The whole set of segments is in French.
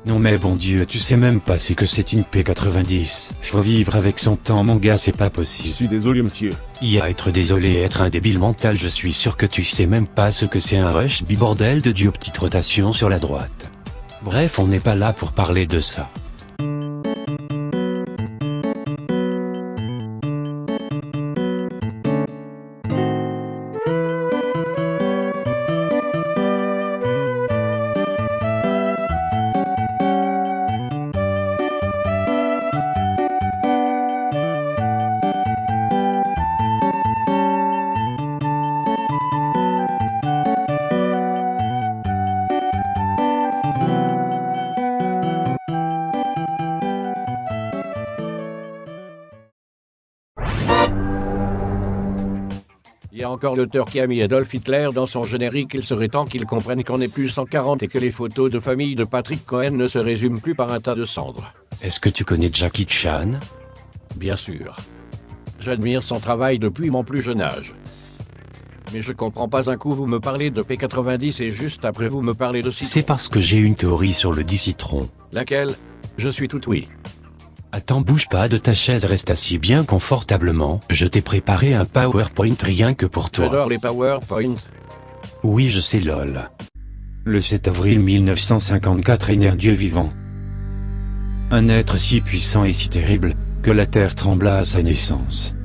Non mais bon Dieu, tu sais même pas ce que c'est une P90. Faut vivre avec son temps mon gars, c'est pas Je possible. suis désolé monsieur. Y a être désolé et être un débile mental, je suis sûr que tu sais même pas ce que c'est un rush bordel de Dieu, petite rotation sur la droite. Bref, on n'est pas là pour parler de ça. Il y a encore l'auteur qui a mis Adolf Hitler dans son générique. Il serait temps qu'il comprenne qu'on n'est plus 140 et que les photos de famille de Patrick Cohen ne se résument plus par un tas de cendres. Est-ce que tu connais Jackie Chan? Bien sûr. J'admire son travail depuis mon plus jeune âge. Mais je comprends pas, un coup vous me parlez de P90 et juste après vous me parlez de citron. C'est parce que j'ai une théorie sur le dit citron. Laquelle? Je suis tout oui. Attends, bouge pas de ta chaise, reste assis bien confortablement. Je t'ai préparé un PowerPoint rien que pour toi. J'adore les PowerPoint. Oui, je sais lol. Le 7 avril 1954 est né un dieu vivant. Un être si puissant et si terrible, que la terre trembla à sa naissance.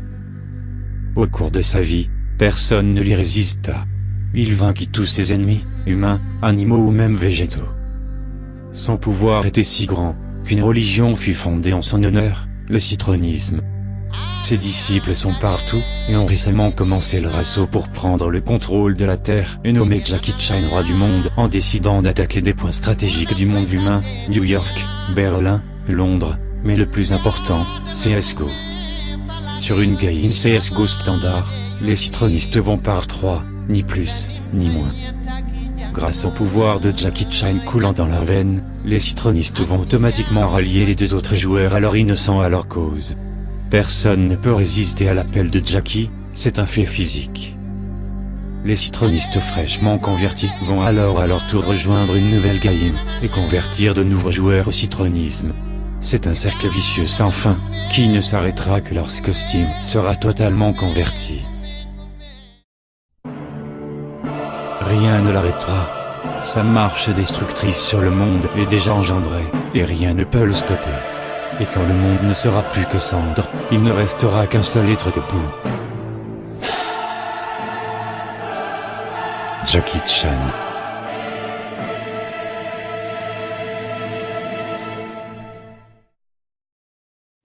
Au cours de sa vie, personne ne lui résista. Il vainquit tous ses ennemis, humains, animaux ou même végétaux. Son pouvoir était si grand, qu'une religion fut fondée en son honneur, le citronisme. Ses disciples sont partout, et ont récemment commencé leur assaut pour prendre le contrôle de la Terre et nommer Jackie Chan roi du monde en décidant d'attaquer des points stratégiques du monde humain, New York, Berlin, Londres, mais le plus important, CSGO. Sur une game CSGO standard, les citronistes vont par 3, ni plus, ni moins. Grâce au pouvoir de Jackie Chan coulant dans leurs veines, les citronistes vont automatiquement rallier les deux autres joueurs alors innocents à leur cause. Personne ne peut résister à l'appel de Jackie, c'est un fait physique. Les citronistes fraîchement convertis vont alors à leur tour rejoindre une nouvelle game, et convertir de nouveaux joueurs au citronisme. C'est un cercle vicieux sans fin, qui ne s'arrêtera que lorsque Steam sera totalement converti. Rien ne l'arrêtera. Sa marche destructrice sur le monde est déjà engendrée, et rien ne peut le stopper. Et quand le monde ne sera plus que cendre, il ne restera qu'un seul être debout. Jackie Chan.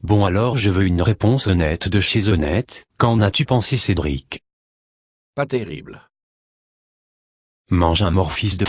Bon alors, je veux une réponse honnête de chez Honnête. Qu'en as-tu pensé, Cédric? Pas terrible. Mange un mort, fils de...